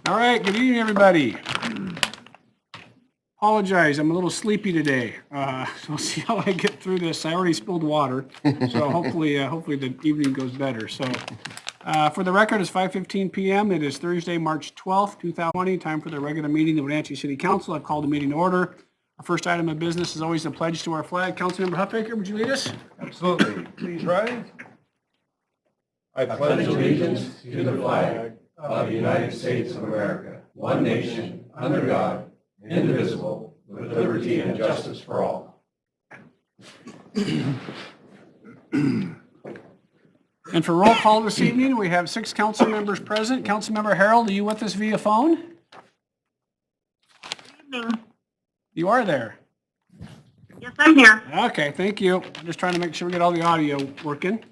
All right, good evening, everybody. Apologize, I'm a little sleepy today. So we'll see how I get through this. I already spilled water, so hopefully the evening goes better. So for the record, it's 5:15 p.m. It is Thursday, March 12th, 2020. Time for the regular meeting of the Wenatchee City Council. I've called the meeting to order. Our first item of business is always a pledge to our flag. Councilmember Huffaker, would you lead us? Absolutely. Please rise. I pledge allegiance to the flag of the United States of America, one nation, under God, indivisible, with liberty and justice for all. And for roll call this evening, we have 6 council members present. Councilmember Harold, are you with us via phone? Good evening. You are there. Yes, I'm here. Okay, thank you. I'm just trying to make sure we get all the audio working.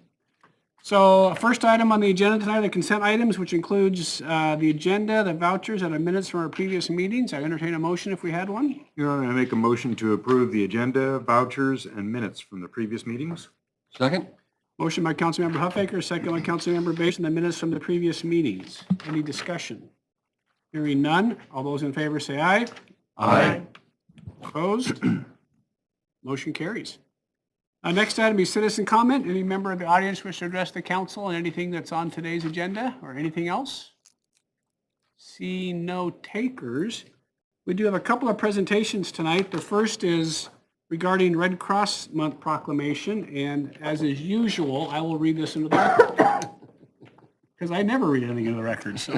So first item on the agenda tonight are the consent items, which includes the agenda, the vouchers, and the minutes from our previous meetings. I entertain a motion if we had one. Your Honor, I make a motion to approve the agenda, vouchers, and minutes from the previous meetings. Second. Motion by Councilmember Huffaker, second by Councilmember Bates, and the minutes from the previous meetings. Any discussion? Hearing none. All those in favor say aye. Aye. Opposed? Motion carries. Next item is citizen comment. Any member of the audience wish to address the council on anything that's on today's agenda or anything else? See no takers. We do have a couple of presentations tonight. The first is regarding Red Cross Month proclamation, and as is usual, I will read this into the record because I never read anything into the record. So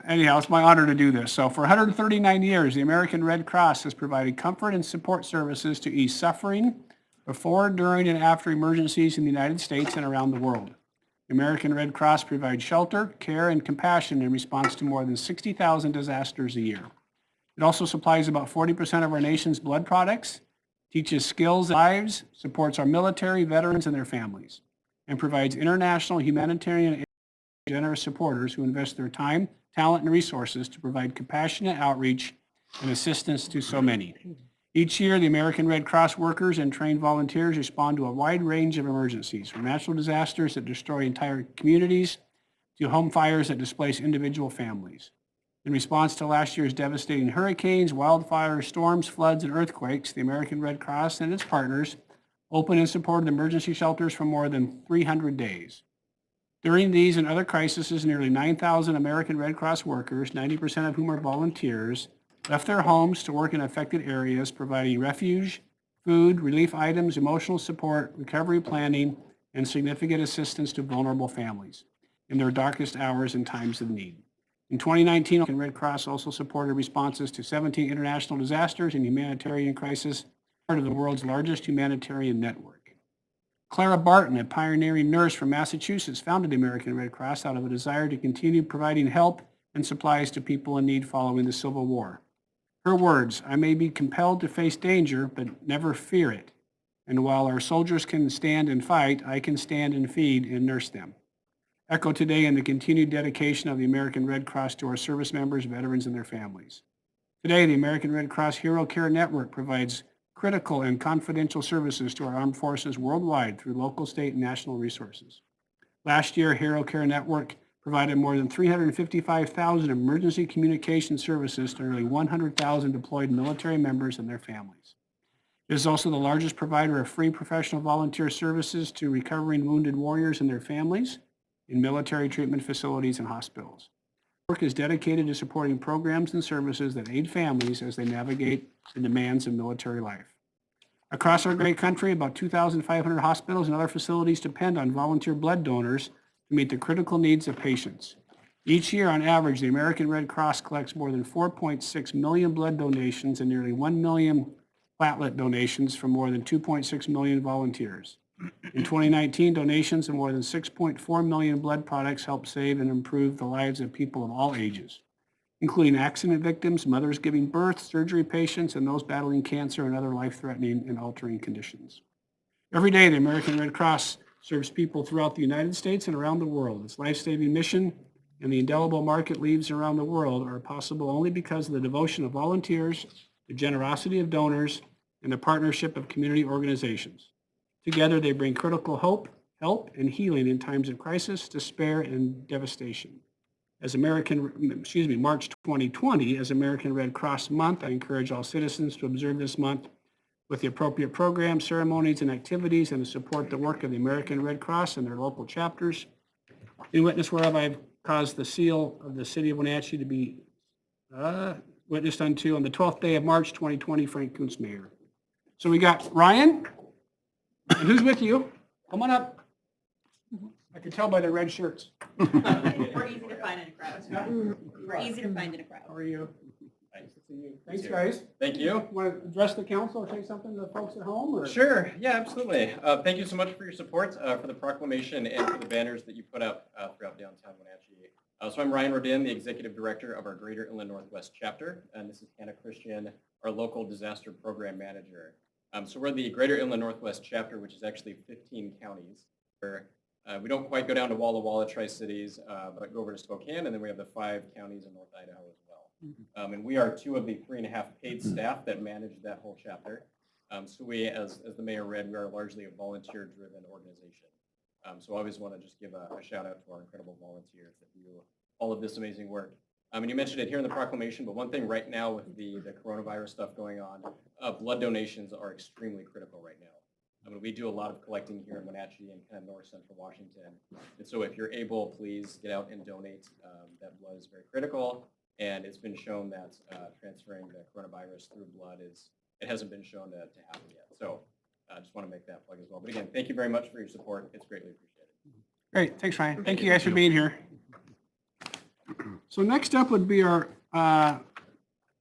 anyhow, it's my honor to do this. So for 139 years, the American Red Cross has provided comfort and support services to ease suffering before, during, and after emergencies in the United States and around the world. The American Red Cross provides shelter, care, and compassion in response to more than 60,000 disasters a year. It also supplies about 40% of our nation's blood products, teaches skills and lives, supports our military, veterans, and their families, and provides international humanitarian generous supporters who invest their time, talent, and resources to provide compassionate outreach and assistance to so many. Each year, the American Red Cross workers and trained volunteers respond to a wide range of emergencies, from natural disasters that destroy entire communities to home fires that displace individual families. In response to last year's devastating hurricanes, wildfires, storms, floods, and earthquakes, the American Red Cross and its partners opened and supported emergency shelters for more than 300 days. During these and other crises, nearly 9,000 American Red Cross workers, 90% of whom are volunteers, left their homes to work in affected areas, providing refuge, food, relief items, emotional support, recovery planning, and significant assistance to vulnerable families in their darkest hours and times of need. In 2019, the American Red Cross also supported responses to 17 international disasters and humanitarian crises, part of the world's largest humanitarian network. Clara Barton, a pioneering nurse from Massachusetts, founded the American Red Cross out of a desire to continue providing help and supplies to people in need following the Civil War. Her words, "I may be compelled to face danger, but never fear it. And while our soldiers can stand and fight, I can stand and feed and nurse them," echo today in the continued dedication of the American Red Cross to our service members, veterans, and their families. Today, the American Red Cross Hero Care Network provides critical and confidential services to our armed forces worldwide through local, state, and national resources. Last year, Hero Care Network provided more than 355,000 emergency communication services to nearly 100,000 deployed military members and their families. It is also the largest provider of free professional volunteer services to recovering wounded warriors and their families in military treatment facilities and hospitals. Work is dedicated to supporting programs and services that aid families as they navigate the demands of military life. Across our great country, about 2,500 hospitals and other facilities depend on volunteer blood donors to meet the critical needs of patients. Each year, on average, the American Red Cross collects more than 4.6 million blood donations and nearly 1 million platelet donations from more than 2.6 million volunteers. In 2019, donations of more than 6.4 million blood products helped save and improve the lives of people of all ages, including accident victims, mothers giving birth, surgery patients, and those battling cancer and other life-threatening and altering conditions. Every day, the American Red Cross serves people throughout the United States and around the world. Its life-saving mission and the indelible mark it leaves around the world are possible only because of the devotion of volunteers, the generosity of donors, and the partnership of community organizations. Together, they bring critical hope, help, and healing in times of crisis, despair, and devastation. March 2020 as American Red Cross Month. I encourage all citizens to observe this month with the appropriate programs, ceremonies, and activities, and to support the work of the American Red Cross and their local chapters. In witness whereof I've caused the seal of the city of Wenatchee to be witnessed unto on the 12th day of March 2020, Frank Kuntz, Mayor. So we got Ryan, and who's with you? Come on up. I can tell by the red shirts. We're easy to find in a crowd. We're easy to find in a crowd. How are you? Nice to see you. Thanks, guys. Thank you. Want to address the council or say something to the folks at home? Or? Sure. Yeah, absolutely. Thank you so much for your support for the proclamation and for the banners that you put up throughout downtown Wenatchee. So I'm Ryan Rodin, the Executive Director of our Greater Inland Northwest Chapter, and this is Hannah Christian, our local disaster program manager. So we're the Greater Inland Northwest Chapter, which is actually 15 counties. We don't quite go down to Walla Walla, Tri-Cities, but go over to Spokane, and then we have the 5 counties in North Idaho as well. And we are 2 of the 3.5 paid staff that manage that whole chapter. So we, as the mayor read, we are largely a volunteer-driven organization. So I always want to just give a shout out to our incredible volunteers that do all of this amazing work. And you mentioned it here in the proclamation, but one thing right now with the coronavirus stuff going on, blood donations are extremely critical right now. I mean, we do a lot of collecting here in Wenatchee and kind of north central Washington. And so if you're able, please get out and donate. That blood is very critical. And it's been shown that transferring the coronavirus through blood it hasn't been shown to happen yet. So I just want to make that plug as well. But again, thank you very much for your support. It's greatly appreciated. Great. Thanks, Ryan. Thank you guys for being here. So next up would be our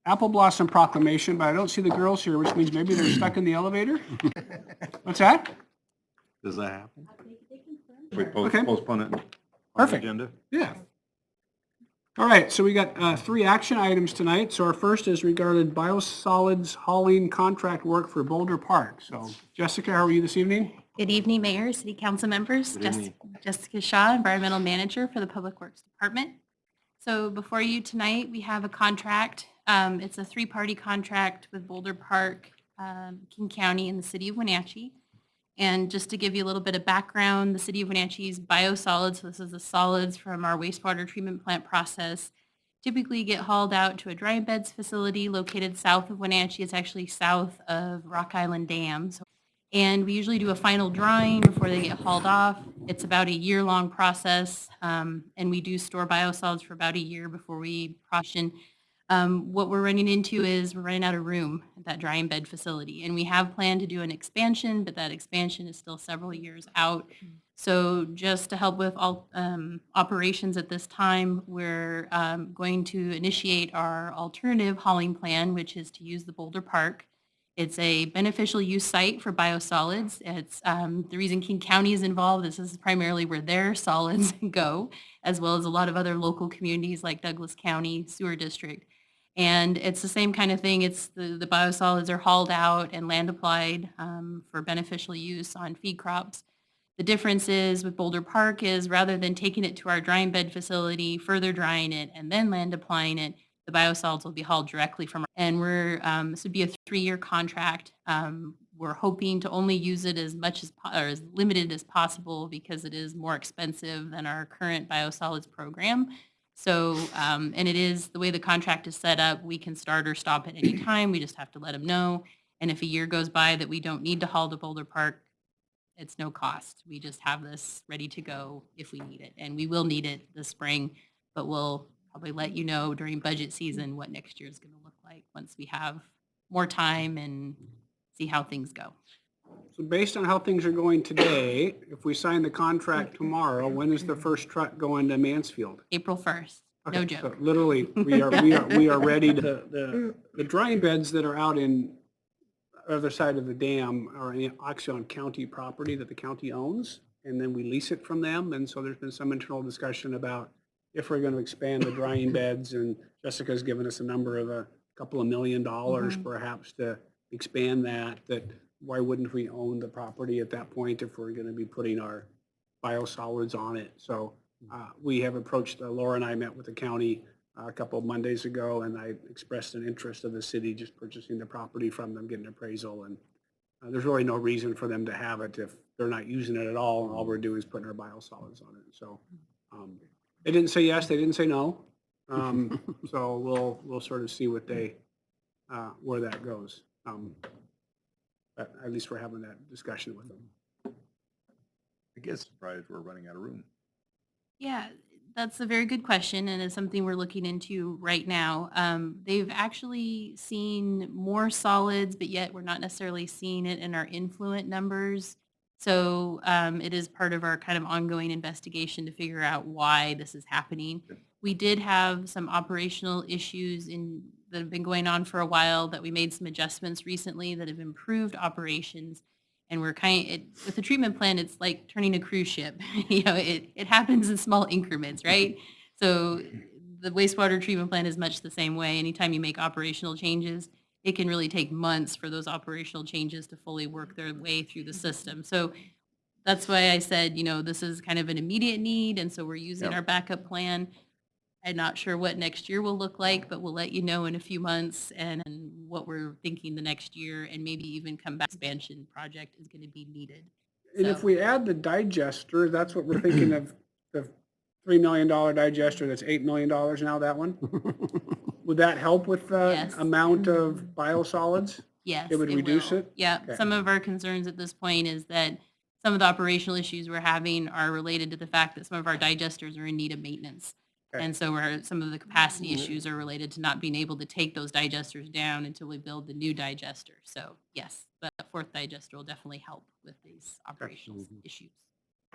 Apple Blossom Proclamation, but I don't see the girls here, which means maybe they're stuck in the elevator. What's that? Does that happen? They We Okay. postpone it on the Perfect. agenda? Yeah. All right, so we got 3 action items tonight. So our first is regarding biosolids hauling contract work for Boulder Park. So Jessica, how are you this evening? Good evening, Mayor, City Council members. Good evening. Jessica Shaw, Environmental Manager for the Public Works Department. So before you tonight, we have a contract. It's a 3-party contract with Boulder Park, King County, and the City of Wenatchee. And just to give you a little bit of background, the City of Wenatchee's biosolids, so this is the solids from our wastewater treatment plant process, typically get hauled out to a dry beds facility located south of Wenatchee. It's actually south of Rock Island Dam. And we usually do a final drying before they get hauled off. It's about a year-long process, and we do store biosolids for about a year before we process. What we're running into is we're running out of room at that drying bed facility, and we have planned to do an expansion, but that expansion is still several years out. So just to help with all operations at this time, we're going to initiate our alternative hauling plan, which is to use the Boulder Park. It's a beneficial use site for biosolids. It's the reason King County is involved. This is primarily where their solids go, as well as a lot of other local communities like Douglas County Sewer District. And it's the same kind of thing. It's the biosolids are hauled out and land applied for beneficial use on feed crops. The difference is with Boulder Park is rather than taking it to our drying bed facility, further drying it, and then land applying it, the biosolids will be hauled directly from, and this would be a 3-year contract. We're hoping to only use it as much or as limited as possible because it is more expensive than our current biosolids program. So, and it is, the way the contract is set up, we can start or stop at any time. We just have to let them know. And if a year goes by that we don't need to haul to Boulder Park, it's no cost. We just have this ready to go if we need it. And we will need it this spring, but we'll probably let you know during budget season what next year is going to look like once we have more time and see how things go. So based on how things are going today, if we sign the contract tomorrow, when is the first truck going to Mansfield? April 1st, no Okay, joke. so literally, we are ready to, the drying beds that are out in other side of the dam are actually on county property that the county owns, and then we lease it from them. And so there's been some internal discussion about if we're going to expand the drying beds, and Jessica's given us a number of a couple of $1 million perhaps to expand that why wouldn't we own the property at that point if we're going to be putting our biosolids on it? So we have approached, Laura and I met with the county a couple of Mondays ago, and I expressed an interest of the city just purchasing the property from them, getting appraisal, and there's really no reason for them to have it if they're not using it at all, and all we're doing is putting our biosolids on it. So They didn't say yes, they didn't say no. So we'll sort of see what they, where that goes. But at least we're having that discussion with them. I guess surprised we're running out of room. Yeah, that's a very good question, and it's something we're looking into right now. They've actually seen more solids, but yet we're not necessarily seeing it in our influent numbers. So it is part of our kind of ongoing investigation to figure out why this is happening. We did have some operational issues that have been going on for a while that we made some adjustments recently that have improved operations. And we're with the treatment plant, it's like turning a cruise ship. It happens in small increments, right? So the wastewater treatment plant is much the same way. Anytime you make operational changes, it can really take months for those operational changes to fully work their way through the system. So that's why I said, this is kind of an immediate need. And so we're using our backup plan. I'm not sure what next year will look like, but we'll let you know in a few months and what we're thinking the next year, and maybe even come back. Expansion project is going to be needed. And if we add the digester, that's what we're thinking of, the $3 million digester, that's $8 million now, that one? Would that help with the Yes. amount of biosolids? Yes, It would reduce will. it? Yeah, Okay. some of our concerns at this point is that some of the operational issues we're having are related to the fact that some of our digesters are in need of maintenance. Okay. And so some of the capacity issues are related to not being able to take those digesters down until we build the new digester. So yes, the fourth digester will definitely help with these operational issues.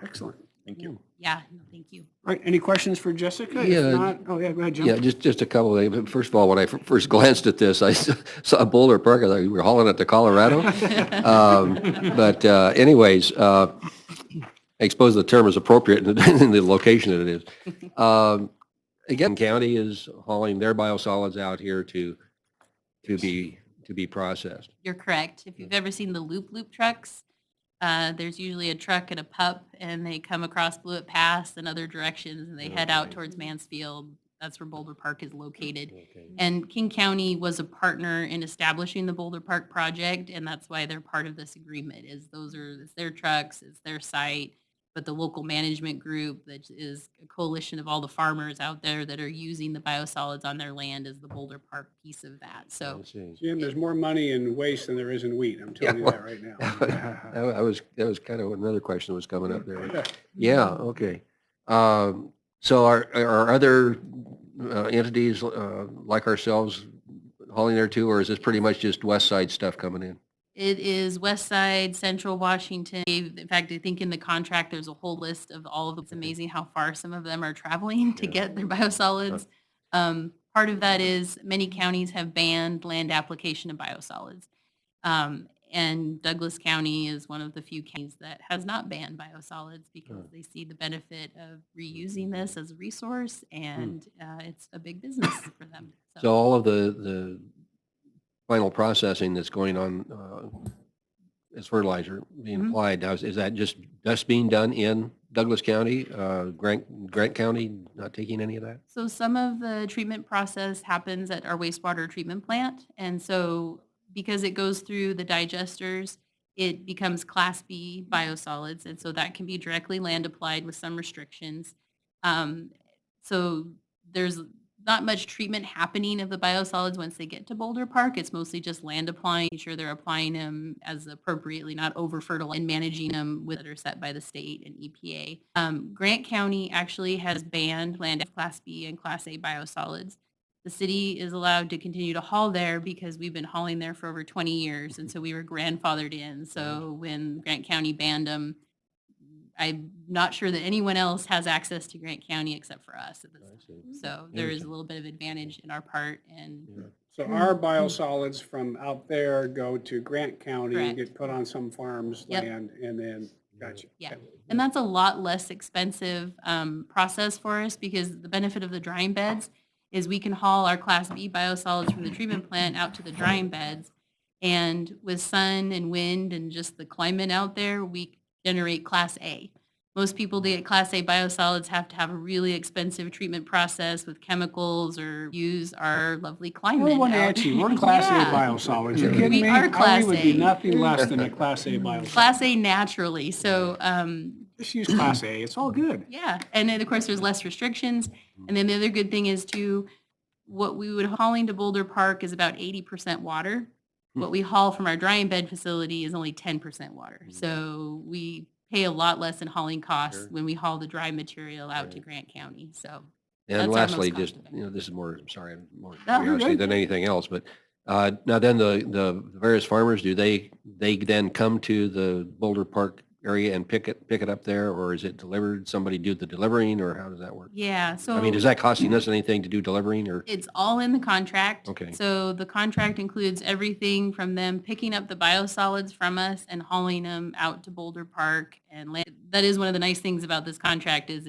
Excellent. Thank you. Yeah, no, thank you. All right, any questions for Jessica? Yeah. If not, oh yeah, go ahead, Jim. Yeah, just a couple of things. First of all, when I first glanced at this, I saw Boulder Park. I thought we were hauling it to Colorado. But anyways, I suppose the term is appropriate in the location that it is. Again, county is hauling their biosolids out here to be processed. You're correct. If you've ever seen the loop trucks, there's usually a truck and a pup, and they come across Blewett Pass and other directions, and they head out towards Mansfield. That's where Boulder Park is located. Okay. And King County was a partner in establishing the Boulder Park project, and that's why they're part of this agreement. It's their trucks, it's their site, but the local management group that is a coalition of all the farmers out there that are using the biosolids on their land is the Boulder Park piece of that. So I see. Jim, there's more money in waste than there is in wheat. I'm telling you that right now. That was kind of another question that was coming up there. Yeah, okay. So are other entities like ourselves hauling there too, or is this pretty much just west side stuff coming in? it is West Side, Central Washington. In fact, I think in the contract, there's a whole list of all of them. It's amazing how far some of them are traveling to get their biosolids. Part of that is many counties have banned land application of biosolids. And Douglas County is one of the few counties that has not banned biosolids because they see the benefit of reusing this as a resource, and it's a big business for them. So all of the final processing that's going on as fertilizer being applied now, is that just being done in Douglas County, Grant County not taking any of that? So some of the treatment process happens at our wastewater treatment plant. And so because it goes through the digesters, it becomes Class B biosolids. And so that can be directly land applied with some restrictions. So there's not much treatment happening of the biosolids once they get to Boulder Park. It's mostly just land applying, sure they're applying them as appropriately, not over fertilizing, and managing them with that are set by the state and EPA. Grant County actually has banned land Class B and Class A biosolids. The city is allowed to continue to haul there because we've been hauling there for over 20 years. And so we were grandfathered in. So when Grant County banned them, I'm not sure that anyone else has access to Grant County except for us at this time. So there is a little bit of advantage in our part. And So our biosolids from out there go to Grant County and Correct. get put on some farms' Yep. land, and then, gotcha. yeah, and that's a lot less expensive process for us because the benefit of the drying beds is we can haul our Class B biosolids from the treatment plant out to the drying beds. And with sun and wind and just the climate out there, we generate Class A. Most people that get Class A biosolids have to have a really expensive treatment process with chemicals or use our lovely climate. We're out Wenatchee, there. we're Class A Yeah. biosolids. You kidding We me? are Class We would be A. nothing less than a Class A biosolids. Class A naturally. So Just use Class A. It's all good. Yeah, and then of course there's less restrictions. And then the other good thing is too, what we would hauling to Boulder Park is about 80% water. What we haul from our drying bed facility is only 10% water. So we pay a lot less in hauling costs when we haul the dry material out to Grant County. So And That's our most lastly, just, cost-effective. this is more, sorry, more No, you're curiosity good. than anything else, but now then the various farmers, do they then come to the Boulder Park area and pick it up there, or is it delivered? Somebody do the delivering, or how does that work? yeah, so. I mean, is that costing us anything to do delivering, or? It's all in the contract. Okay. So the contract includes everything from them picking up the biosolids from us and hauling them out to Boulder Park. And that is one of the nice things about this contract is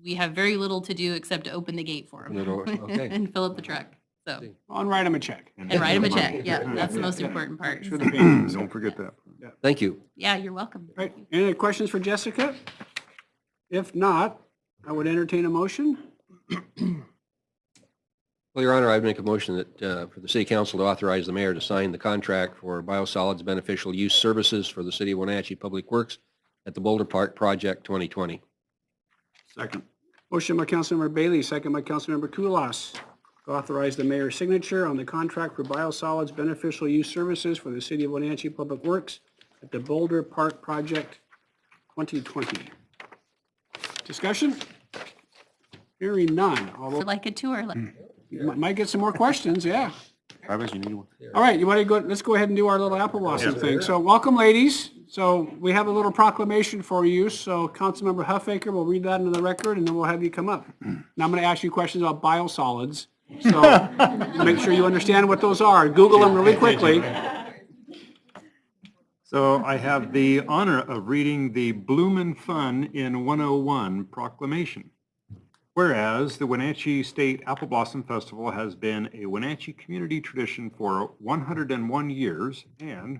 we have very little to do except to open the gate for Open the door, them okay. and fill up the truck. So, See. And write them a check. and write them a check. Yeah, that's the most important part. Sure the payments. Don't forget that. Thank you. Yeah, you're welcome. Right. Any other questions for Jessica? If not, I would entertain a motion. Well, Your Honor, I'd make a motion that for the City Council to authorize the mayor to sign the contract for biosolids beneficial use services for the City of Wenatchee Public Works at the Boulder Park Project 2020. Second. Motion by Councilmember Bailey, second by Councilmember Kulas. To authorize the mayor's signature on the contract for biosolids beneficial use services for the City of Wenatchee Public Works at the Boulder Park Project 2020. Discussion? Hearing none. Although, Like a tour. might get some more questions, yeah. Travis, you need one? All right, you want to go, let's go ahead and do our little apple blossom thing. So welcome, ladies. So we have a little proclamation for you. So Councilmember Huffaker will read that into the record, and then we'll have you come up. Now I'm going to ask you questions about biosolids. So make sure you understand what those are. Google them really quickly. So I have the honor of reading the Bloomin' Fun in 101 proclamation. Whereas the Wenatchee State Apple Blossom Festival has been a Wenatchee community tradition for 101 years, and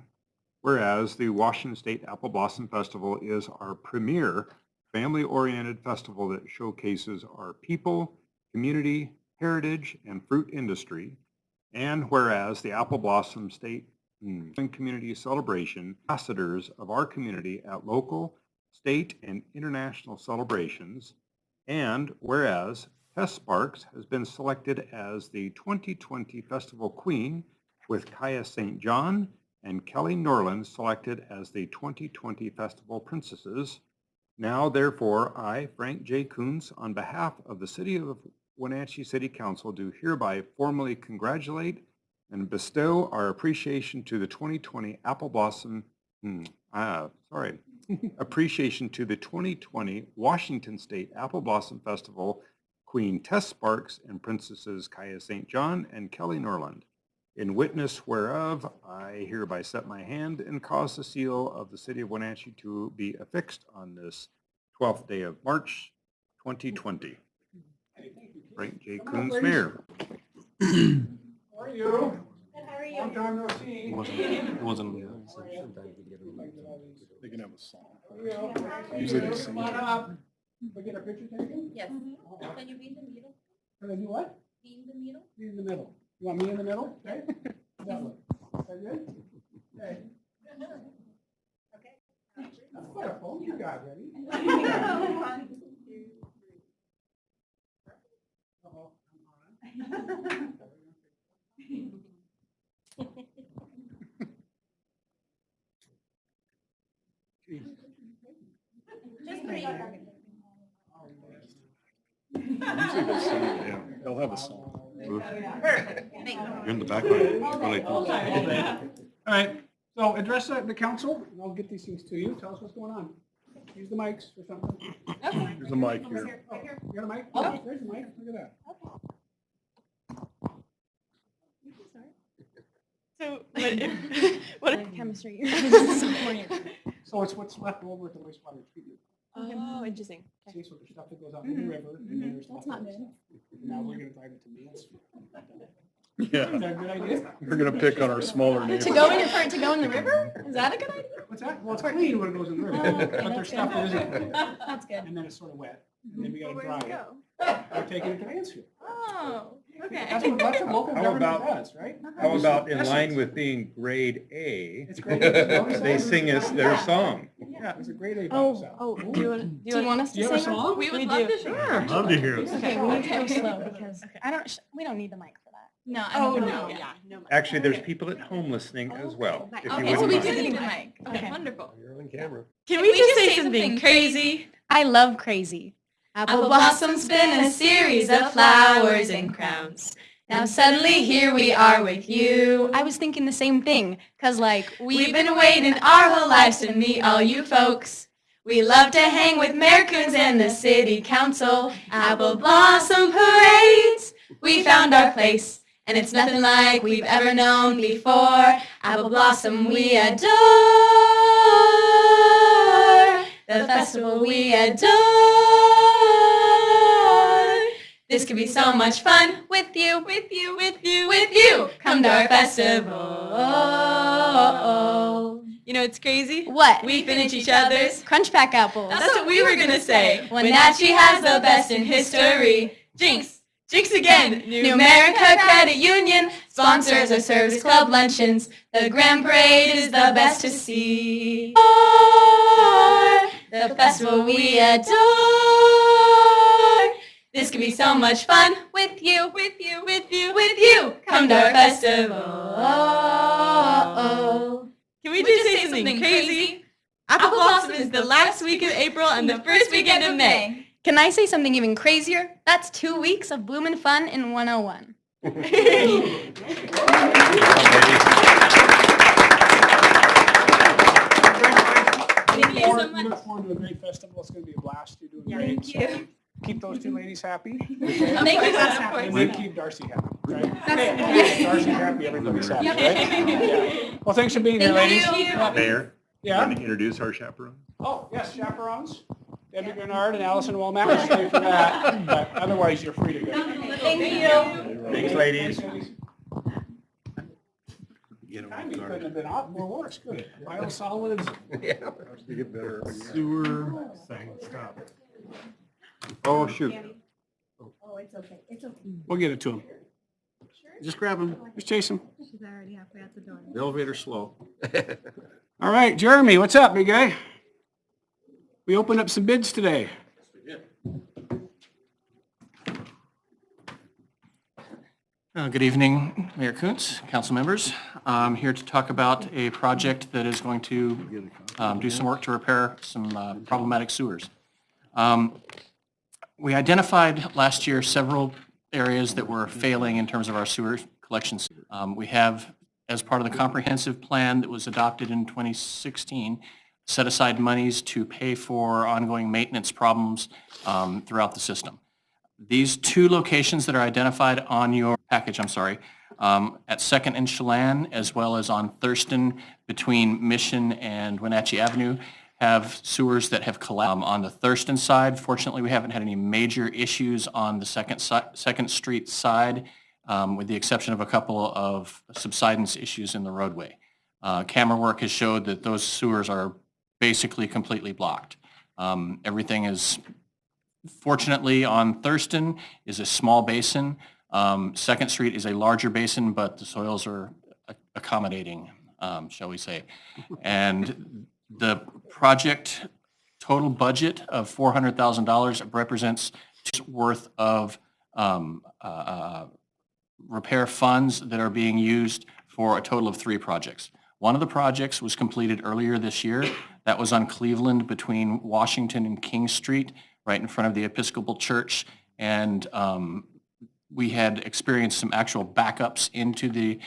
whereas the Washington State Apple Blossom Festival is our premier family-oriented festival that showcases our people, community, heritage, and fruit industry, and whereas the Apple Blossom State and Community Celebration ambassadors of our community at local, state, and international celebrations, and whereas Tess Sparks has been selected as the 2020 Festival Queen, with Kaya St. John and Kelly Norland selected as the 2020 Festival Princesses. Now, therefore, I, Frank J. Coons, on behalf of the City of Wenatchee City Council, do hereby formally congratulate and bestow our appreciation to the 2020 Apple Blossom, appreciation to the 2020 Washington State Apple Blossom Festival Queen Tess Sparks and Princesses Kaya St. John and Kelly Norland. In witness whereof, I hereby set my hand and cause the seal of the City of Wenatchee to be affixed on this 12th day of March, 2020. Frank J. Coons, Mayor. How are you? How are you? Long time no see. It wasn't. They can have a song. Usually they sing. Come on up. We get a picture taken? Yes. Can you be in the middle? Can I do what? Be in the middle? Be in the middle. You want me in the middle? Okay. That way. Is that good? Okay. Okay. That's quite a phone you got, ready? 1, 2, 3. Uh-oh. I'm on. Just 3. Yeah, they'll have a song. Perfect. Thank you. You're in the background. Really cool. All right, so address the council, and I'll get these things to you. Tell us what's going on. Use the mics or something. Okay. There's a mic Right here. here. Right here. You got a mic? Okay. There's a mic. Look at that. So what chemistry? So it's what's left over at the wastewater treatment. Oh, interesting. Okay. See, so there's stuff that goes out in the river, and then there's That's stuff not that's- good. Now we're gonna drive it to Mansfield. Yeah, Is that a good idea? we're gonna pick on our smaller To neighbors. go in for it to go in the river? Is that a good idea? What's that? Well, it's clean when it goes in the river, Oh, okay, but there's that's stuff that good. isn't. That's good. And then it's sort of wet, and then we gotta Where dry do you it. go? We're taking it to Mansfield. Oh, okay. That's what local How government about- does, right? How about in line with being grade A, It's great. they sing us their song? Yeah, it's a great A bonus. Do you want us to Do you have a sing? song? We would We love do. to share. Love to hear it. Okay, we need to go slow because we don't need the mic for that. No, Oh, no, no. yeah, no. Actually, there's people at home listening as well. If you Okay, wouldn't so we mind. do need the the mic. mic. Okay. Wonderful. You're on camera. Can we just say something crazy? I love crazy. Apple blossoms spin a series of flowers and crowns. Now suddenly here we are with you. I was thinking the same thing, cause like We've been waiting our whole lives to meet all you folks. We love to hang with Americans and the city council. Apple blossom parades. We found our place, and it's nothing like we've ever known before. Apple blossom we adore. The festival we adore. This could be so much fun with you, with you, with you, with you. Come to our festival. You know it's crazy? what? We finish each other's. Crunch Pack apples. That's what we were gonna say. Wenatchee has the best in history. Jinx, jinx again. New America Credit Union sponsors our service club luncheons. The Grand Parade is the best to see. The festival we adore. This could be so much fun with you, with you, with you, with you. Come to our festival. Can we just say something crazy? Apple Blossom is the last week of April and the first weekend of May. Can I say something even crazier? That's 2 weeks of bloomin' fun in 101. Thank you so much. Look forward to a great festival. It's going to be a blast. You're doing great. Thank you. So keep those two ladies happy. Thank you so much. And then keep Darcy happy, right? Darcy happy, everybody's happy, right? Yeah. Well, thanks for being here, ladies. Mayor, Yeah? want to introduce our chaperone? Oh, yes, chaperones. Debbie Bernard and Allison Womack. Sorry for that, but otherwise you're free to go. Thank you. Thanks, ladies. Timing couldn't have been more worse, could it? Miles Solomon Yeah. You get better. Sewer thing, stop. Oh, shoot. We'll get it to him. Just grab him. Just chase him. The elevator's slow. All right, Jeremy, what's up, big guy? We opened up some bids today. Good evening, Mayor Kuntz, council members. I'm here to talk about a project that is going to do some work to repair some problematic sewers. We identified last year several areas that were failing in terms of our sewer collections. We have, as part of the comprehensive plan that was adopted in 2016, set aside monies to pay for ongoing maintenance problems throughout the system. These two locations that are identified on your package, at 2nd and Chelan, as well as on Thurston between Mission and Wenatchee Avenue, have sewers that have collapsed. On the Thurston side, fortunately, we haven't had any major issues on the Second Street side, with the exception of a couple of subsidence issues in the roadway. Camera work has showed that those sewers are basically completely blocked. Everything is, fortunately, on Thurston is a small basin. Second Street is a larger basin, but the soils are accommodating, shall we say. And the project total budget of $400,000 represents worth of repair funds that are being used for a total of 3 projects. One of the projects was completed earlier this year. That was on Cleveland between Washington and King Street, right in front of the Episcopal Church. And we had experienced some actual backups into the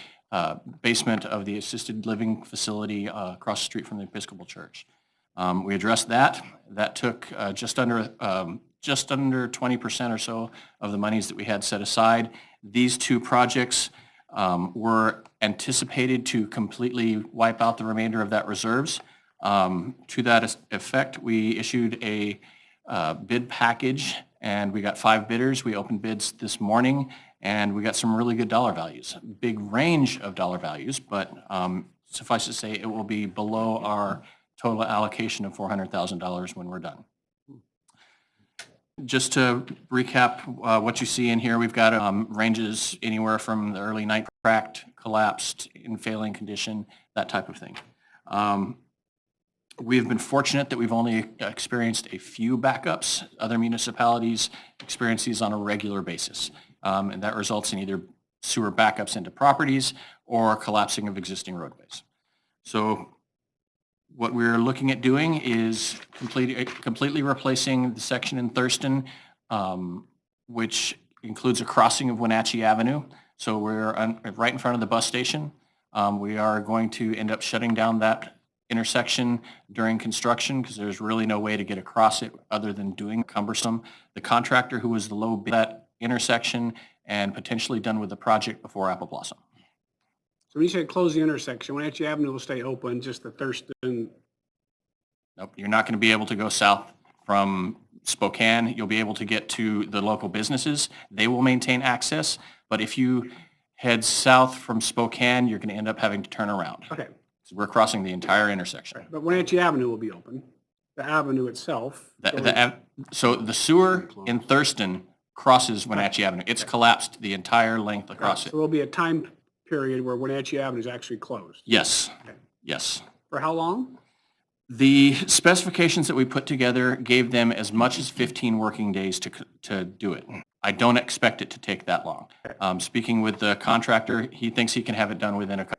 basement of the assisted living facility across the street from the Episcopal Church. We addressed that. That took just under 20% or so of the monies that we had set aside. These 2 projects were anticipated to completely wipe out the remainder of that reserves. To that effect, we issued a bid package, and we got 5 bidders. We opened bids this morning, and we got some really good dollar values. Big range of dollar values, but suffice to say, it will be below our total allocation of $400,000 when we're done. Just to recap what you see in here, we've got ranges anywhere from the early night cracked, collapsed, in failing condition, that type of thing. We have been fortunate that we've only experienced a few backups. Other municipalities experience these on a regular basis. And that results in either sewer backups into properties or collapsing of existing roadways. So what we're looking at doing is completely replacing the section in Thurston, which includes a crossing of Wenatchee Avenue. So we're right in front of the bus station. We are going to end up shutting down that intersection during construction because there's really no way to get across it other than doing cumbersome. The contractor who was the low bid at that intersection and potentially done with the project before Apple Blossom. So when you say close the intersection, Wenatchee Avenue will stay open, just the Thurston. Nope, you're not going to be able to go south from Spokane. You'll be able to get to the local businesses. They will maintain access, but if you head south from Spokane, you're going to end up having to turn around. Okay. So we're crossing the entire intersection. But Wenatchee Avenue will be open, the avenue itself. So the sewer in Thurston crosses Wenatchee Avenue. It's collapsed the entire length across So it. there'll be a time period where Wenatchee Avenue is actually closed. Yes, Okay. yes. For how long? The specifications that we put together gave them as much as 15 working days to do it. I don't expect it to take that long. Speaking with the contractor, he thinks he can have it done within a couple.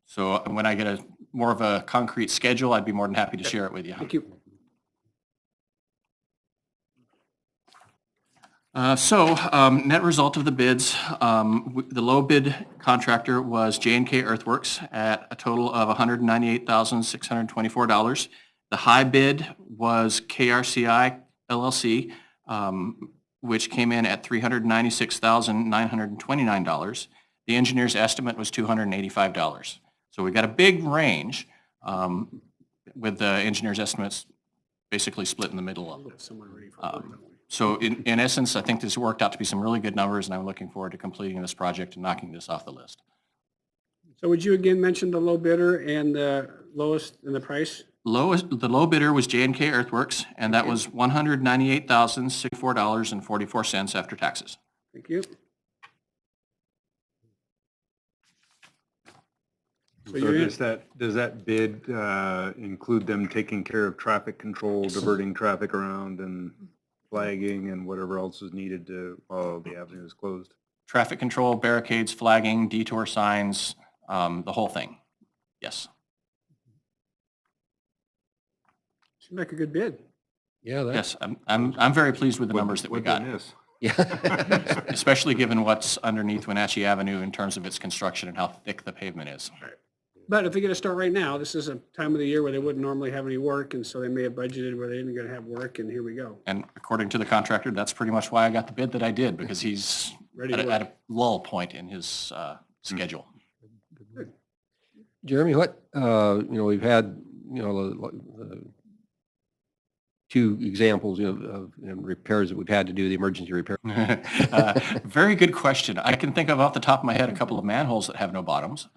So when I get more of a concrete schedule, I'd be more than happy to share it with you. Thank you. Net result of the bids, the low bid contractor was J&K Earthworks at a total of $198,624. The high bid was KRCI LLC, which came in at $396,929. The engineer's estimate was $285. So we got a big range with the engineer's estimates basically split in the middle of it. So in essence, I think this worked out to be some really good numbers, and I'm looking forward to completing this project and knocking this off the list. So would you again mention the low bidder and the lowest in the price? The low bidder was J&K Earthworks, and that was $198,064.44 after taxes. Thank you. So does that bid include them taking care of traffic control, diverting traffic around and flagging and whatever else is needed while the avenue is closed? Traffic control, barricades, flagging, detour signs, the whole thing. Yes. Seems like a good bid. Yeah. Yes, I'm very pleased with the numbers that we got. Yeah. Especially given what's underneath Wenatchee Avenue in terms of its construction and how thick the pavement is. But if they get a start right now, this is a time of the year where they wouldn't normally have any work, and so they may have budgeted where they didn't going to have work, and here we go. And according to the contractor, that's pretty much why I got the bid that I did, because he's at a lull point in his schedule. Jeremy, we've had, two examples, of repairs that we've had to do, the emergency repair. Very good question. I can think of off the top of my head a couple of manholes that have no bottoms.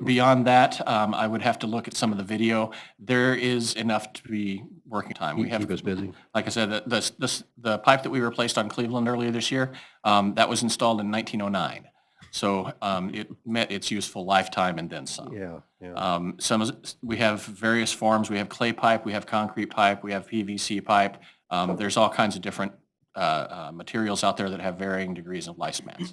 Beyond that, I would have to look at some of the video. There is enough to be working time. We have, keep us busy. Like I said, the pipe that we replaced on Cleveland earlier this year, that was installed in 1909. So it met its useful lifetime and then some. Yeah. We have various forms. We have clay pipe, we have concrete pipe, we have PVC pipe. There's all kinds of different materials out there that have varying degrees of lifespans.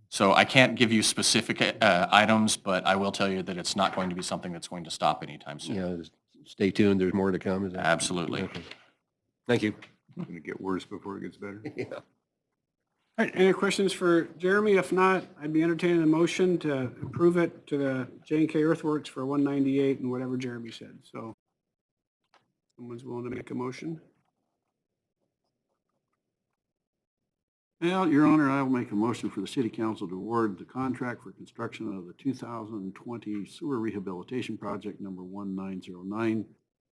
So I can't give you specific items, but I will tell you that it's not going to be something that's going to stop anytime soon. Yeah, stay tuned. There's more to come. Is that? Absolutely. Okay. Thank you. It's going to get worse before it gets better. Yeah. All right, any questions for Jeremy? If not, I'd be entertaining a motion to approve it to the J&K Earthworks for 198 and whatever Jeremy said. So someone's willing to make a motion? Well, Your Honor, I will make a motion for the City Council to award the contract for construction of the 2020 sewer rehabilitation project number 1909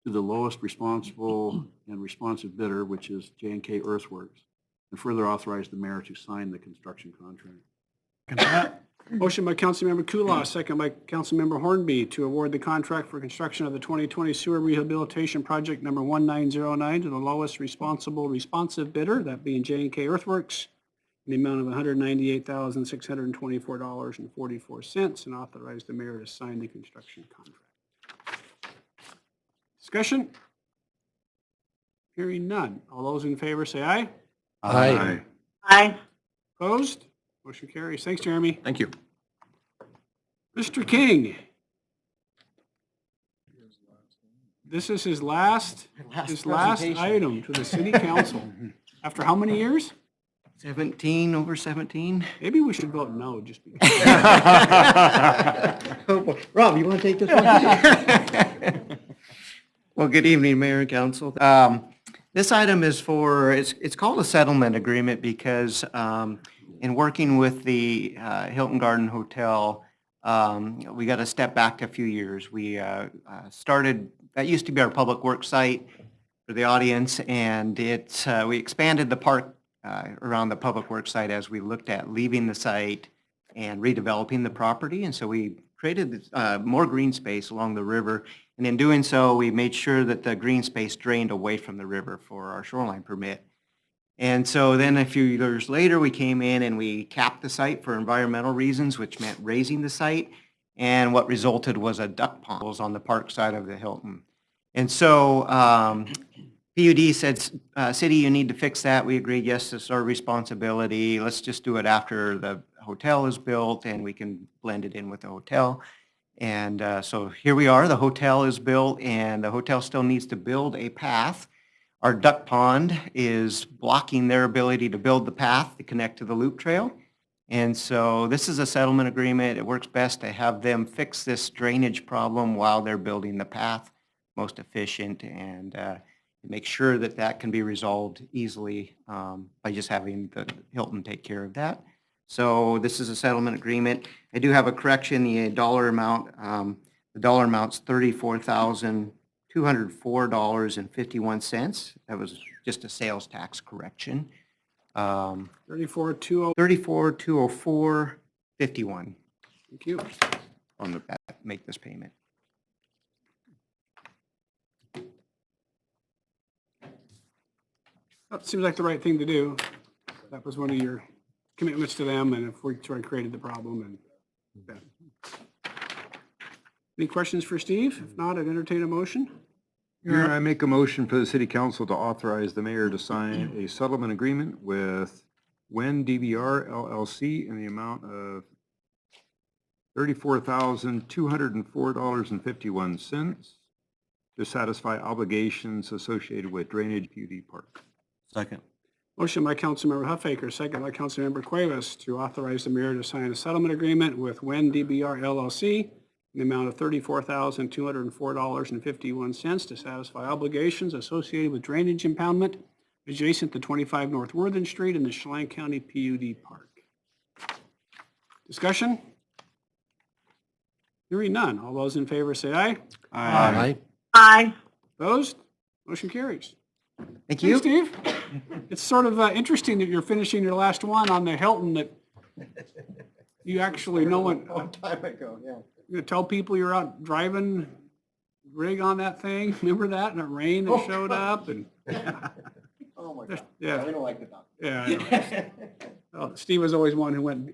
to the lowest responsible and responsive bidder, which is J&K Earthworks, and further authorize the mayor to sign the construction contract. Motion by Councilmember Kulas, second by Councilmember Hornby to award the contract for construction of the 2020 sewer rehabilitation project number 1909 to the lowest responsive bidder, that being J&K Earthworks, in the amount of $198,624.44, and authorize the mayor to sign the construction contract. Discussion? Hearing none. All those in favor say aye. Aye. Aye. Opposed? Motion carries. Thanks, Jeremy. Thank you. Mr. King. This is his last item to the city council. After how many years? 17, over 17. Maybe we should vote no, just because. Rob, you want to take this one? Well, good evening, Mayor and Council. This item is for, it's called a settlement agreement because in working with the Hilton Garden Hotel, we got to step back a few years. We started, that used to be our public works site for the audience, and we expanded the park around the public works site as we looked at leaving the site and redeveloping the property. And so we created more green space along the river. And in doing so, we made sure that the green space drained away from the river for our shoreline permit. And so then a few years later, we came in and we capped the site for environmental reasons, which meant raising the site. And what resulted was a duck pond on the park side of the Hilton. And so PUD said, city, you need to fix that. We agreed, yes, it's our responsibility. Let's just do it after the hotel is built and we can blend it in with the hotel. And so here we are, the hotel is built and the hotel still needs to build a path. Our duck pond is blocking their ability to build the path to connect to the loop trail. And so this is a settlement agreement. It works best to have them fix this drainage problem while they're building the path, most efficient, and make sure that that can be resolved easily by just having the Hilton take care of that. So this is a settlement agreement. I do have a correction, the dollar amount. The dollar amount's $34,204.51. That was just a sales tax correction. 34,204. 34,204.51. Thank you. On the make this payment. That seems like the right thing to do. That was one of your commitments to them, and if we sort of created the problem. And yeah. Any questions for Steve? If not, I'd entertain a motion. Mayor, I make a motion for the city council to authorize the mayor to sign a settlement agreement with Wen DBR LLC in the amount of $34,204.51 to satisfy obligations associated with drainage PUD Park. Second. Motion by Councilmember Huffaker, second by Councilmember Cuevas to authorize the mayor to sign a settlement agreement with Wen DBR LLC in the amount of $34,204.51 to satisfy obligations associated with drainage impoundment adjacent to 25 North Worthen Street in the Chelan County PUD Park. Discussion? Hearing none. All those in favor say aye. Aye. Aye. Opposed? Motion carries. Thank Hey, you. Steve. It's sort of interesting that you're finishing your last one on the Hilton that you actually know what. Long time ago, yeah. You're gonna tell people you're out driving rig on that thing? Remember that? And it rained and showed up and. Oh my God. Yeah. We don't like the dog. Yeah. I know. Well, Steve was always one who went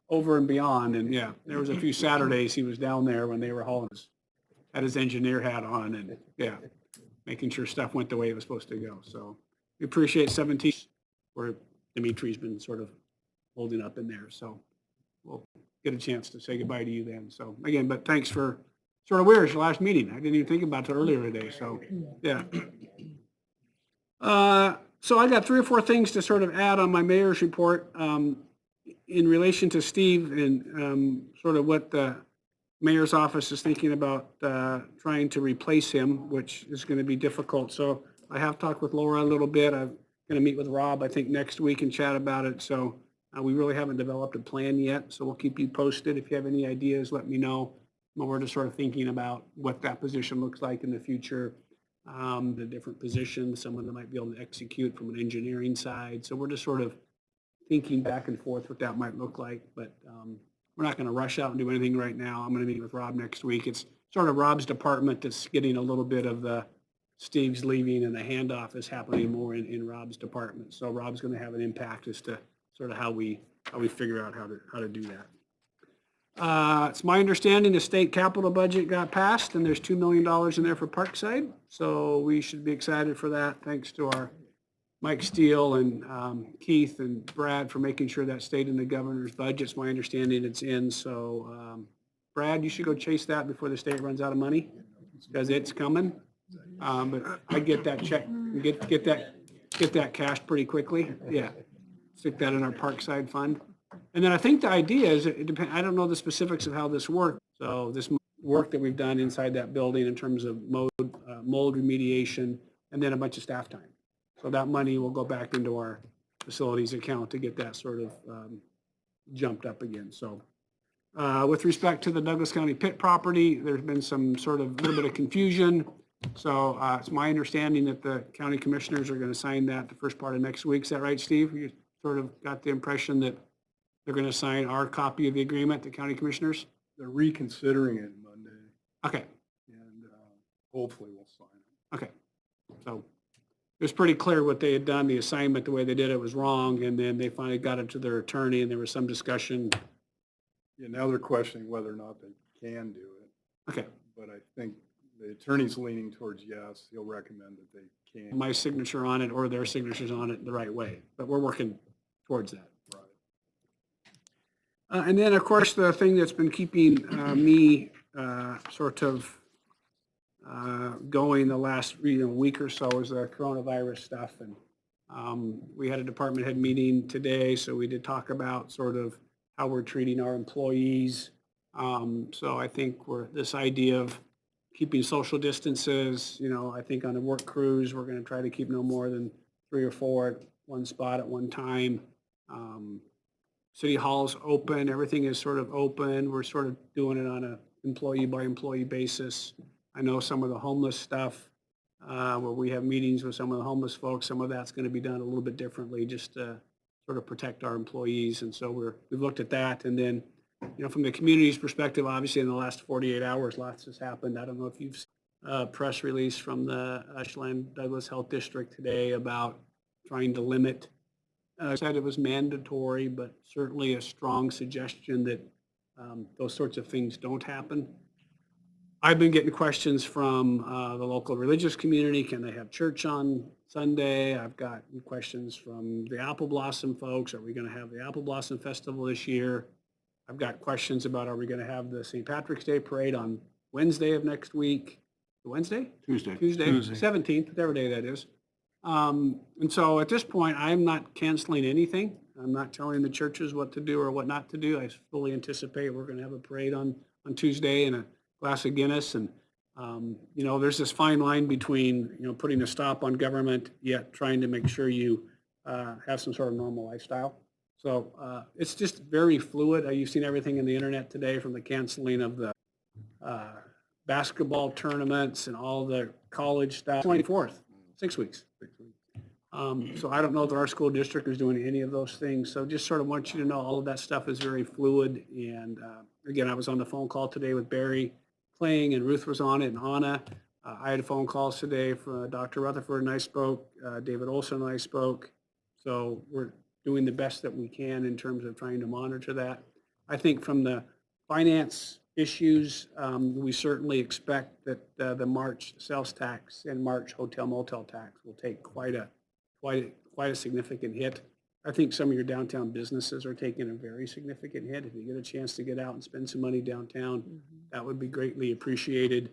over and beyond, and yeah, there was a few Saturdays he was down there when they were hauling had his engineer hat on and yeah, making sure stuff went the way it was supposed to go. So we appreciate 17 where Dimitri's been sort of holding up in there. So we'll get a chance to say goodbye to you then. So again, but thanks for sort of weird, it's your last meeting. I didn't even think about it earlier today. So yeah. So I got 3 or 4 things to sort of add on my mayor's report in relation to Steve and sort of what the mayor's office is thinking about trying to replace him, which is going to be difficult. So I have talked with Laura a little bit. I'm going to meet with Rob, I think, next week and chat about it. So we really haven't developed a plan yet. So we'll keep you posted. If you have any ideas, let me know. We're just sort of thinking about what that position looks like in the future. The different positions, someone that might be able to execute from an engineering side. So we're just sort of thinking back and forth what that might look like, but we're not going to rush out and do anything right now. I'm going to meet with Rob next week. It's sort of Rob's department that's getting a little bit of the Steve's leaving and the handoff is happening more in Rob's department. So Rob's going to have an impact as to sort of how we figure out how to do that. It's my understanding the state capital budget got passed and there's $2 million in there for Parkside. So we should be excited for that. Thanks to our Mike Steele and Keith and Brad for making sure that stayed in the governor's budget. It's my understanding it's in. So Brad, you should go chase that before the state runs out of money because it's coming. But I get that check, get that cash pretty quickly. Yeah. Stick that in our Parkside fund. And then I think the idea is, it depends, I don't know the specifics of how this works. So this work that we've done inside that building in terms of mold remediation and then a bunch of staff time. So that money will go back into our facilities account to get that sort of jumped up again. So with respect to the Douglas County pit property, there's been some sort of little bit of confusion. So it's my understanding that the county commissioners are going to sign that the first part of next week. Is that right, Steve? You sort of got the impression that they're going to sign our copy of the agreement, the county commissioners? They're reconsidering it Monday, Okay, and hopefully we'll sign it. okay. So it was pretty clear what they had done. The assignment, the way they did it was wrong. And then they finally got it to their attorney and there was some discussion. Yeah, now they're questioning whether or not they can do it. Okay, But I think the attorney's leaning towards yes. He'll recommend that they can. my signature on it or their signatures on it the right way, but we're working towards that. Right. And then, of course, the thing that's been keeping me sort of going the last week or so is the coronavirus stuff. And we had a department head meeting today, so we did talk about sort of how we're treating our employees. So I think this idea of keeping social distances, I think on the work crews, we're going to try to keep no more than 3 or 4 at one spot at one time. City Hall's open, everything is sort of open. We're sort of doing it on a employee by employee basis. I know some of the homeless stuff, where we have meetings with some of the homeless folks, some of that's going to be done a little bit differently just to sort of protect our employees. And so we've looked at that. And then, from the community's perspective, obviously in the last 48 hours, lots has happened. I don't know if you've seen a press release from the Ashland Douglas Health District today about trying to limit. Said it was mandatory, but certainly a strong suggestion that those sorts of things don't happen. I've been getting questions from the local religious community. Can they have church on Sunday? I've got questions from the Apple Blossom folks. Are we going to have the Apple Blossom Festival this year? I've got questions about, are we going to have the St. Patrick's Day Parade on Wednesday of next week? Wednesday? Tuesday. 17th, whatever day that is. And so at this point, I'm not canceling anything. I'm not telling the churches what to do or what not to do. I fully anticipate we're going to have a parade on Tuesday and a glass of Guinness. And, there's this fine line between, putting a stop on government, yet trying to make sure you have some sort of normal lifestyle. So it's just very fluid. You've seen everything in the internet today, from the canceling of the basketball tournaments and all the college stuff. 24th, 6 weeks. So I don't know that our school district is doing any of those things. So just sort of want you to know all of that stuff is very fluid. And again, I was on the phone call today with Barry Kling, and Ruth was on it, and Anna. I had phone calls today from Dr. Rutherford and I spoke, David Olson and I spoke. So we're doing the best that we can in terms of trying to monitor that. I think from the finance issues, we certainly expect that the March sales tax and March hotel motel tax will take quite a significant hit. I think some of your downtown businesses are taking a very significant hit. If you get a chance to get out and spend some money downtown, that would be greatly appreciated.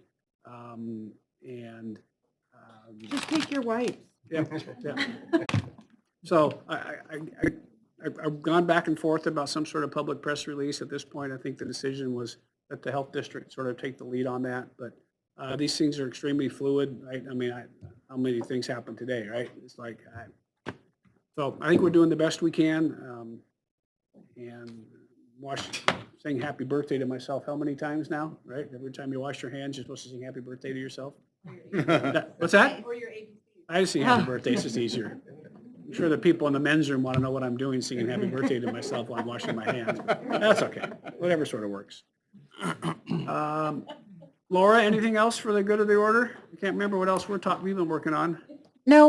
Just take your wipes. Yeah. So I've gone back and forth about some sort of public press release. At this point, I think the decision was that the health district sort of take the lead on that. But these things are extremely fluid, right? I mean, how many things happen today, right? It's like, so I think we're doing the best we can. And saying happy birthday to myself how many times now, right? Every time you wash your hands, you're supposed to sing happy birthday to yourself. What's that? Or your ABC. I just sing happy birthday, it's just easier. I'm sure the people in the men's room want to know what I'm doing, singing happy birthday to myself while I'm washing my hands. That's okay, whatever sort of works. Laura, anything else for the good of the order? I can't remember what else we've been working on. No,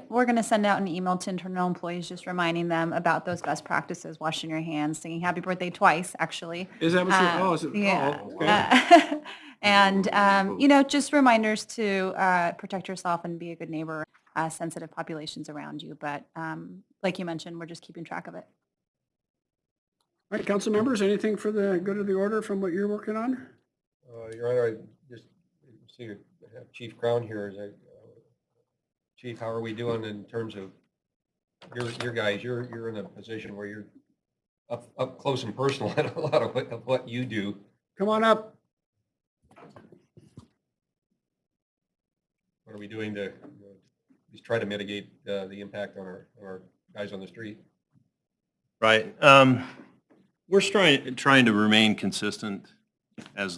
we're going to send out an email to internal employees just reminding them about those best practices, washing your hands, singing happy birthday twice, actually. Is that what you, is it? Yeah. Oh, okay. And, just reminders to protect yourself and be a good neighbor, sensitive populations around you. But like you mentioned, we're just keeping track of it. All right, council members, anything for the good of the order from what you're working on? Your Honor, I just see you have Chief Crown here. Chief, how are we doing in terms of your guys? You're in a position where you're up close and personal at a lot of what you do. Come on up. What are we doing to just try to mitigate the impact on our guys on the street? Right. We're trying to remain consistent as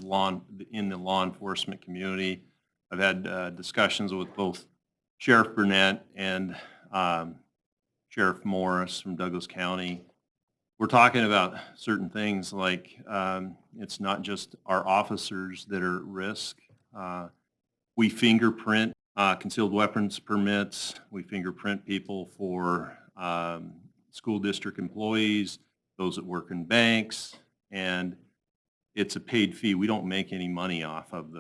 in the law enforcement community. I've had discussions with both Sheriff Burnett and Sheriff Morris from Douglas County. We're talking about certain things like it's not just our officers that are at risk. We fingerprint concealed weapons permits. We fingerprint people for school district employees, those that work in banks, and it's a paid fee. We don't make any money off of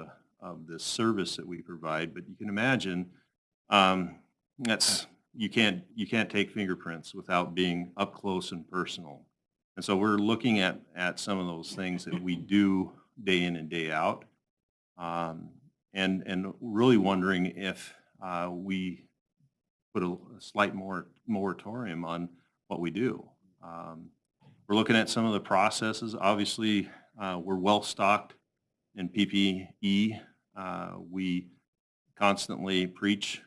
this service that we provide, but you can imagine you can't take fingerprints without being up close and personal. And so we're looking at some of those things that we do day in and day out, and really wondering if we put a slight moratorium on what we do. We're looking at some of the processes. Obviously, we're well stocked in PPE. We constantly preach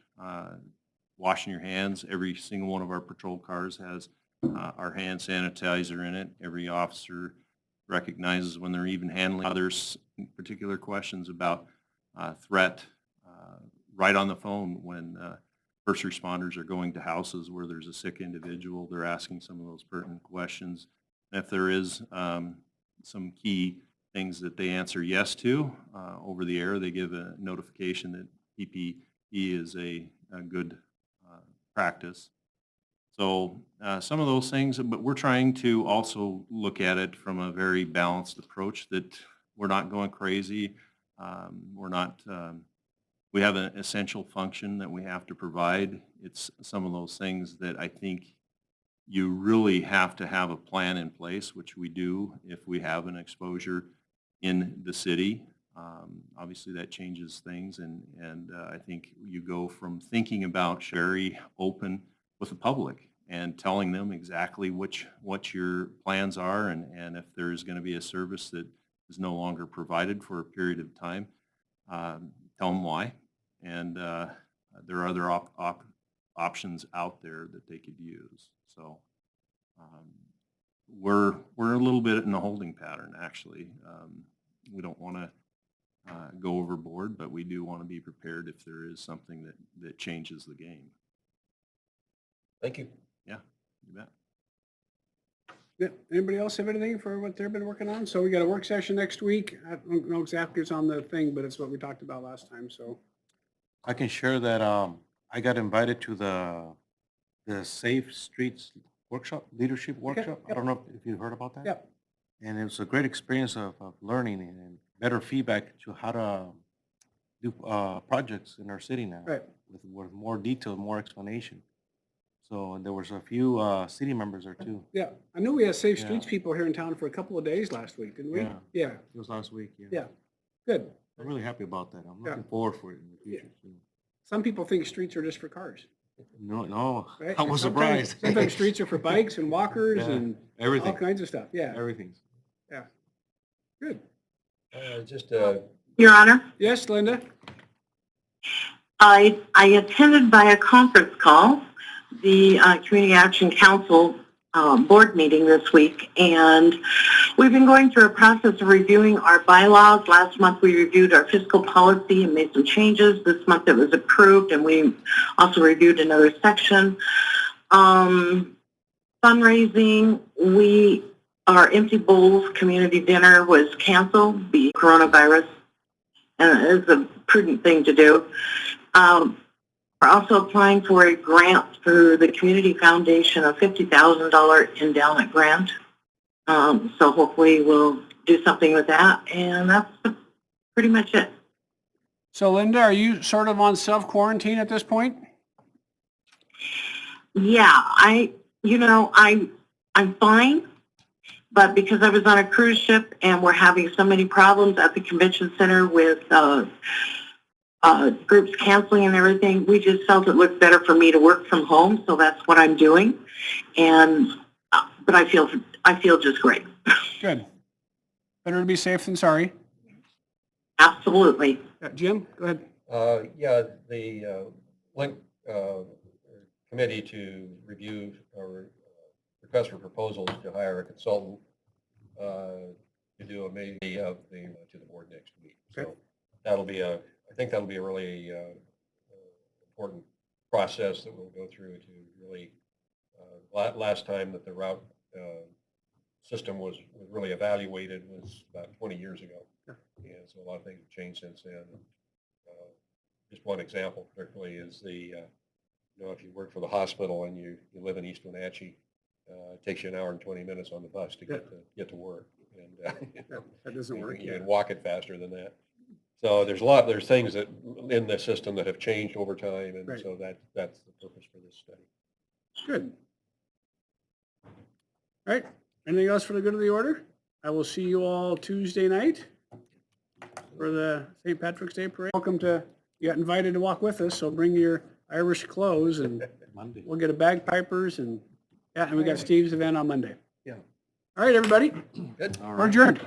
washing your hands. Every single one of our patrol cars has our hand sanitizer in it. Every officer recognizes when they're even handling others particular questions about threat right on the phone when first responders are going to houses where there's a sick individual. They're asking some of those pertinent questions. And if there is some key things that they answer yes to over the air, they give a notification that PPE is a good practice. So some of those things, but we're trying to also look at it from a very balanced approach, that we're not going crazy. We're not, we have an essential function that we have to provide. It's some of those things that I think you really have to have a plan in place, which we do if we have an exposure in the city. Obviously that changes things, and I think you go from thinking about very open with the public and telling them exactly what your plans are, and if there's going to be a service that is no longer provided for a period of time, tell them why. And there are other options out there that they could use. So we're a little bit in a holding pattern, actually. We don't want to go overboard, but we do want to be prepared if there is something that changes the game. Thank you. Yeah, you bet. Yeah. Anybody else have anything for what they've been working on? So we got a work session next week. I don't know exactly what's on the thing, but it's what we talked about last time. So I can share that I got invited to the Safe Streets workshop, leadership workshop. Yep. I don't know if you heard about that. Yep. And it was a great experience of learning and better feedback to how to do projects in our city now. Right. With more detail, more explanation. So there was a few city members there too. yeah, I knew we had Safe Yeah. Streets people here in town for a couple of days last week, didn't we? Yeah. Yeah. It was last week. Yeah. Yeah. Good. I'm really happy about that. I'm Yeah. looking forward for it in the future too. Some people think streets are just for cars. No, Right? I was Sometimes- surprised. Sometimes streets are for bikes and walkers Yeah, and everything. all kinds of stuff. Yeah. Everything. Yeah. Good. Your Honor, Yes, Linda? I attended via conference call the Community Action Council board meeting this week, and we've been going through a process of reviewing our bylaws. Last month we reviewed our fiscal policy and made some changes. This month it was approved, and we also reviewed another section. Fundraising, our Empty Bowls community dinner was canceled because coronavirus, and it's a prudent thing to do. We're also applying for a grant through the Community Foundation, a $50,000 endowment grant. So hopefully we'll do something with that, and that's pretty much it. So Linda, are you sort of on self-quarantine at this point? Yeah, I'm fine, but because I was on a cruise ship and we're having so many problems at the convention center with groups canceling and everything, we just felt it looked better for me to work from home, so that's what I'm doing. And but I feel just great. Good. Better to be safe than sorry. Absolutely. Jim, go ahead. Yeah, the link committee to review or request for proposals to hire a consultant to do a meeting of to the board next week. So that'll be I think that'll be a really important process that we'll go through to really, last time that the route system was really evaluated was about 20 years ago. And so a lot of things have changed since then. Just one example particularly is if you work for the hospital and you live in East Wenatchee, it takes you an hour and 20 minutes on the bus to get to work. And that doesn't work. You can walk it faster than that. So there's things that in the system that have changed over time, and so that's the purpose for this study. Good. All right. Anything else for the good of the order? I will see you all Tuesday night for the St. Patrick's Day Parade. You got invited to walk with us, so bring your Irish clothes and we'll get a bagpipers and we got Steve's event on Monday. Yeah. All right, everybody. Good. We're adjourned.